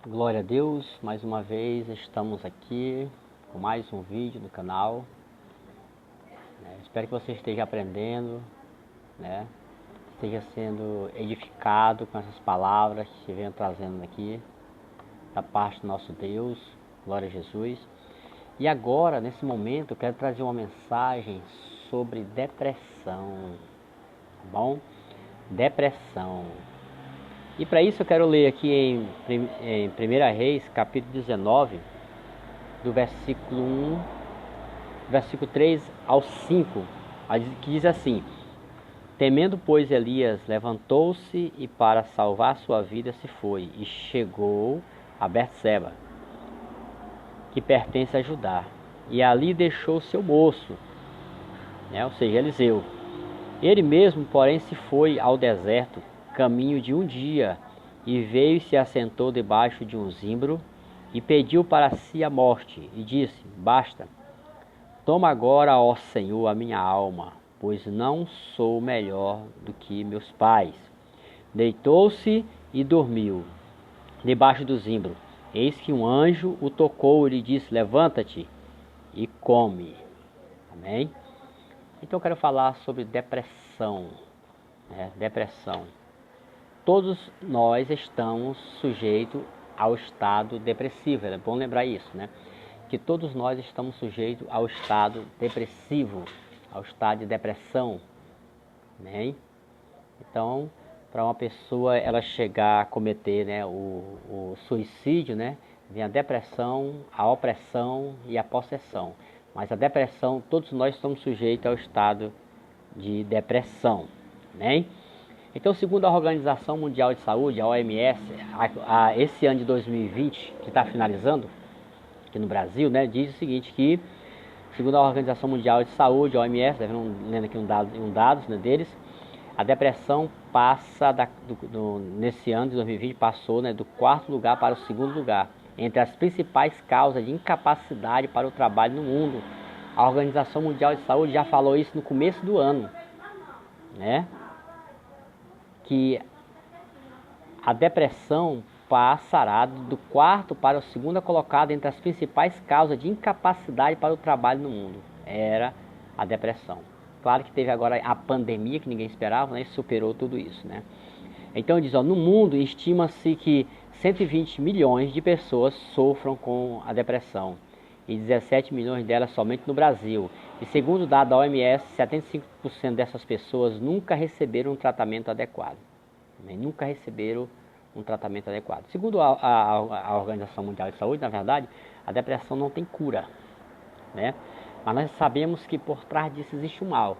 Glória a Deus, mais uma vez estamos aqui com mais um vídeo no canal. Espero que você esteja aprendendo, esteja sendo edificado com essas palavras que venho trazendo aqui da parte do nosso Deus. Glória a Jesus. E agora, nesse momento, eu quero trazer uma mensagem sobre depressão, tá bom? Depressão. E para isso eu quero ler aqui em 1 Reis, capítulo 19, do versículo 1, versículo 3 ao 5, que diz assim: Temendo, pois, Elias levantou-se e para salvar sua vida se foi, e chegou a Betseba, que pertence a Judá, e ali deixou seu moço, ou seja, Eliseu. Ele mesmo, porém, se foi ao deserto, caminho de um dia, e veio e se assentou debaixo de um zimbro, e pediu para si a morte, e disse: Basta, toma agora, ó Senhor, a minha alma, pois não sou melhor do que meus pais. Deitou-se e dormiu, debaixo do zimbro. Eis que um anjo o tocou e lhe disse: Levanta-te e come. Amém? Então eu quero falar sobre depressão. Depressão. Todos nós estamos sujeitos ao estado depressivo. É bom lembrar isso, que todos nós estamos sujeitos ao estado depressivo, ao estado de depressão. Então, para uma pessoa ela chegar a cometer o suicídio, vem a depressão, a opressão e a possessão. Mas a depressão, todos nós estamos sujeitos ao estado de depressão. Então, segundo a Organização Mundial de Saúde, a OMS, esse ano de 2020, que está finalizando aqui no Brasil, diz o seguinte, que segundo a Organização Mundial de Saúde, a OMS, lendo aqui um dados deles, a depressão passa, nesse ano de 2020, passou do quarto lugar para o segundo lugar, entre as principais causas de incapacidade para o trabalho no mundo. A Organização Mundial de Saúde já falou isso no começo do ano, que a depressão passará do quarto para o segundo colocado entre as principais causas de incapacidade para o trabalho no mundo. Era a depressão. Claro que teve agora a pandemia, que ninguém esperava, e superou tudo isso. Então diz, no mundo estima-se que 120 milhões de pessoas sofram com a depressão, e 17 milhões delas somente no Brasil. E segundo o dado da OMS, 75% dessas pessoas nunca receberam um tratamento adequado. Nunca receberam um tratamento adequado. Segundo a Organização Mundial de Saúde, na verdade, a depressão não tem cura. Mas nós sabemos que por trás disso existe um mal,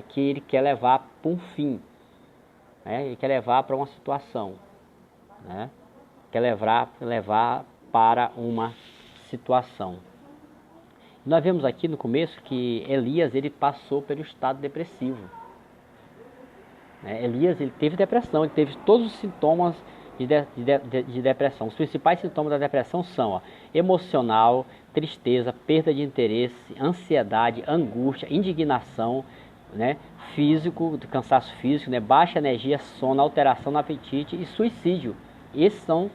que ele quer levar para um fim, ele quer levar para uma situação, quer levar para uma situação. Nós vemos aqui no começo que Elias ele passou pelo estado depressivo. Elias ele teve depressão, ele teve todos os sintomas de depressão. Os principais sintomas da depressão são emocional, tristeza, perda de interesse, ansiedade, angústia, indignação, físico, cansaço físico, baixa energia, sono, alteração no apetite e suicídio. Esses são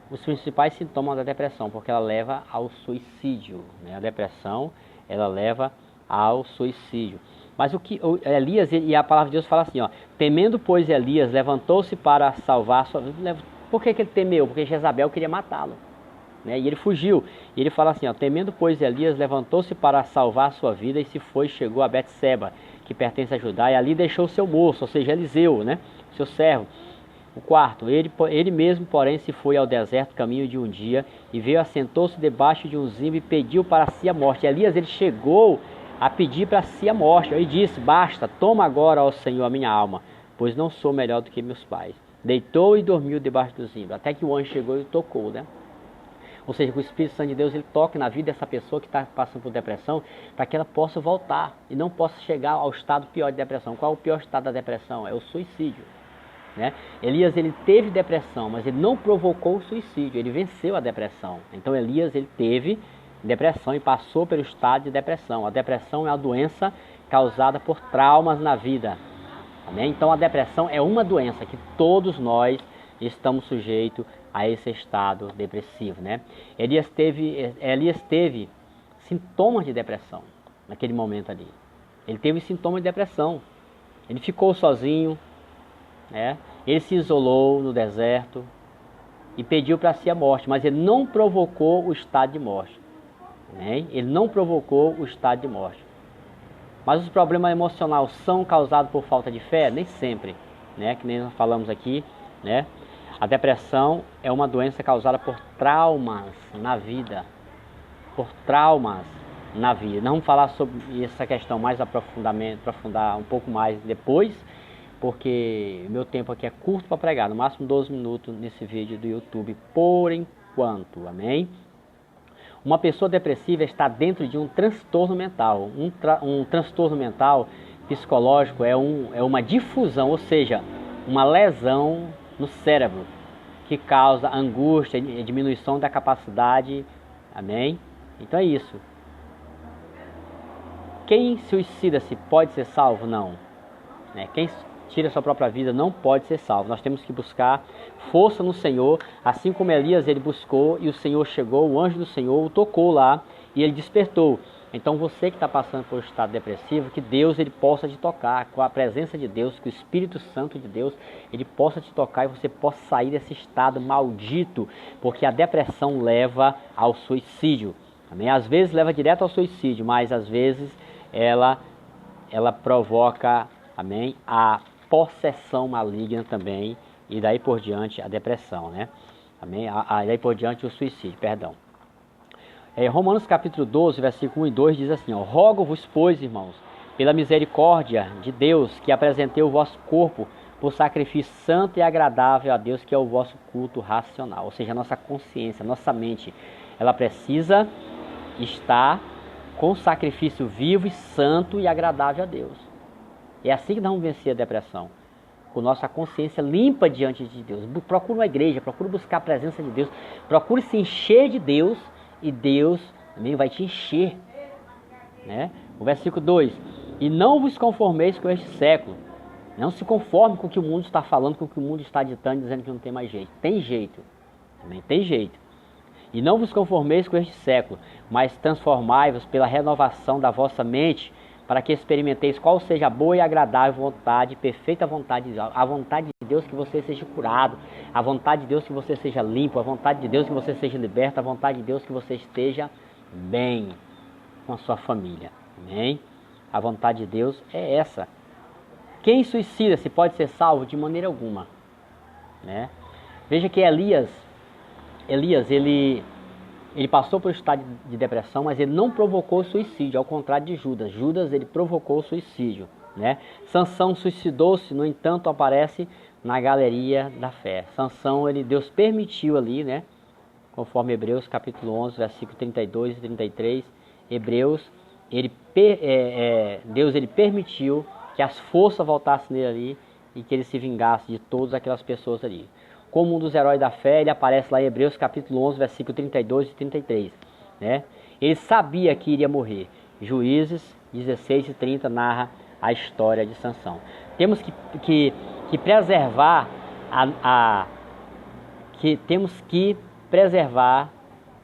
os principais sintomas da depressão, porque ela leva ao suicídio. A depressão ela leva ao suicídio. Mas o que Elias, e a palavra de Deus fala assim, temendo, pois, Elias levantou-se para salvar sua vida. Por que ele temeu? Porque Jezabel queria matá-lo, e ele fugiu. E ele fala assim, temendo, pois, Elias levantou-se para salvar sua vida e se foi, chegou a Betseba, que pertence a Judá, e ali deixou seu moço, ou seja, Eliseu, seu servo. O quarto, ele mesmo, porém, se foi ao deserto, caminho de um dia, e veio, assentou-se debaixo de um zimbro e pediu para si a morte. Elias, ele chegou a pedir para si a morte, e disse: Basta, toma agora, ó Senhor, a minha alma, pois não sou melhor do que meus pais. Deitou e dormiu debaixo do zimbro, até que o anjo chegou e tocou, Ou seja, que o Espírito Santo de Deus ele toque na vida dessa pessoa que está passando por depressão, para que ela possa voltar e não possa chegar ao estado pior de depressão. Qual é o pior estado da depressão? É o suicídio. Elias ele teve depressão, mas ele não provocou o suicídio, ele venceu a depressão. Então Elias ele teve depressão e passou pelo estado de depressão. A depressão é uma doença causada por traumas na vida. Então a depressão é uma doença que todos nós estamos sujeitos a esse estado depressivo, né? Elias teve sintomas de depressão naquele momento ali. Ele teve sintomas de depressão. Ele ficou sozinho, né? Ele se isolou no deserto e pediu para si a morte, mas ele não provocou o estado de morte, né? Ele não provocou o estado de morte. Mas os problemas emocionais são causados por falta de fé? Nem sempre, né? Que nem nós falamos aqui, né? A depressão é uma doença causada por traumas na vida. Por traumas na vida. Nós vamos falar sobre essa questão mais aprofundar um pouco mais depois, porque meu tempo aqui é curto para pregar, no máximo 12 minutos nesse vídeo do YouTube, por enquanto, amém? Uma pessoa depressiva está dentro de um transtorno mental. Um transtorno mental psicológico é uma difusão, ou seja, uma lesão no cérebro, que causa angústia e diminuição da capacidade, amém? Então é isso. Quem suicida-se pode ser salvo? Não. Quem tira a sua própria vida não pode ser salvo. Nós temos que buscar força no Senhor, assim como Elias ele buscou e o Senhor chegou, o anjo do Senhor o tocou lá e ele despertou. Então você que está passando por um estado depressivo, que Deus ele possa te tocar, com a presença de Deus, que o Espírito Santo de Deus ele possa te tocar e você possa sair desse estado maldito, porque a depressão leva ao suicídio. Amém? Às vezes leva direto ao suicídio, mas às vezes ela provoca, amém, a possessão maligna também, e daí por diante a depressão, né? Amém? Daí por diante o suicídio, perdão. Romanos capítulo 12, versículo 1 e 2 diz assim, ó, rogo-vos, pois, irmãos, pela misericórdia de Deus, que apresentei o vosso corpo por sacrifício santo e agradável a Deus, que é o vosso culto racional. Ou seja, a nossa consciência, a nossa mente, ela precisa estar com sacrifício vivo e santo e agradável a Deus. É assim que nós vamos vencer a depressão, com nossa consciência limpa diante de Deus. Procure uma igreja, procure buscar a presença de Deus, procure se encher de Deus, e Deus também vai te encher, né? O versículo 2, e não vos conformeis com este século. Não se conforme com o que o mundo está falando, com o que o mundo está ditando, dizendo que não tem mais jeito. Tem jeito, também tem jeito. E não vos conformeis com este século, mas transformai-vos pela renovação da vossa mente, para que experimenteis qual seja a boa e agradável vontade, perfeita vontade de Deus. A vontade de Deus que você seja curado, a vontade de Deus que você seja limpo, a vontade de Deus que você seja liberto, a vontade de Deus que você esteja bem com a sua família. Amém? A vontade de Deus é essa. Quem suicida-se pode ser salvo? De maneira alguma, né? Veja que Elias ele passou por um estado de depressão, mas ele não provocou o suicídio, ao contrário de Judas. Judas ele provocou o suicídio, né? Sansão suicidou-se, no entanto, aparece na galeria da fé. Sansão, Deus permitiu ali, né? Conforme Hebreus capítulo 11, versículo 32 e 33, Deus ele permitiu que as forças voltassem nele ali e que ele se vingasse de todas aquelas pessoas ali. Como um dos heróis da fé, ele aparece lá em Hebreus capítulo 11, versículo 32 e 33. Né? Ele sabia que iria morrer. Juízes 16 e 30 narra a história de Sansão. Temos que preservar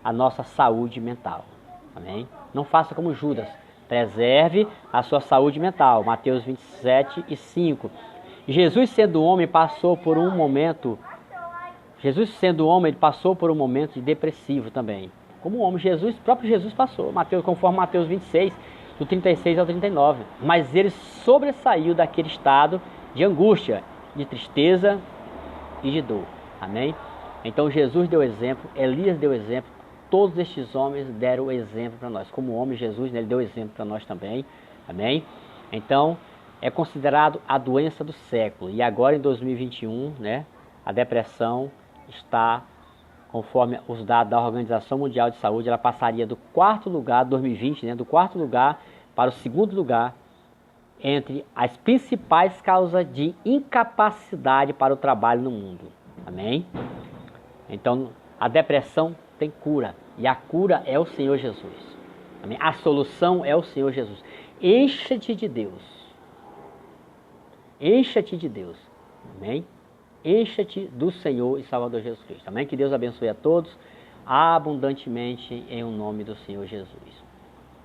a nossa saúde mental. Amém? Não faça como Judas. Preserve a sua saúde mental. Mateus 27 e 5. Jesus sendo homem passou por um momento ele passou por um momento depressivo também. Como o homem, próprio Jesus passou, conforme Mateus 26, do 36 ao 39. Mas ele sobressaiu daquele estado de angústia, de tristeza e de dor. Amém? Então Jesus deu exemplo, Elias deu exemplo, todos estes homens deram exemplo para nós. Como homem, Jesus, né, ele deu exemplo para nós também. Amém? Então, é considerado a doença do século. E agora em 2021, né, a depressão está, conforme os dados da Organização Mundial de Saúde, ela passaria do quarto lugar, 2020, né, do quarto lugar para o segundo lugar, entre as principais causas de incapacidade para o trabalho no mundo. Amém? Então, a depressão tem cura, e a cura é o Senhor Jesus. Amém? A solução é o Senhor Jesus. Encha-te de Deus. Encha-te de Deus. Amém? encha-te do Senhor e Salvador Jesus Cristo. Amém? Que Deus abençoe a todos abundantemente em o nome do Senhor Jesus.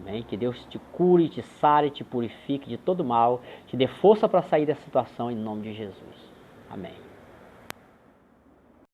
Amém? Que Deus te cure, te sare, te purifique de todo mal, te dê força para sair dessa situação em nome de Jesus. Amém.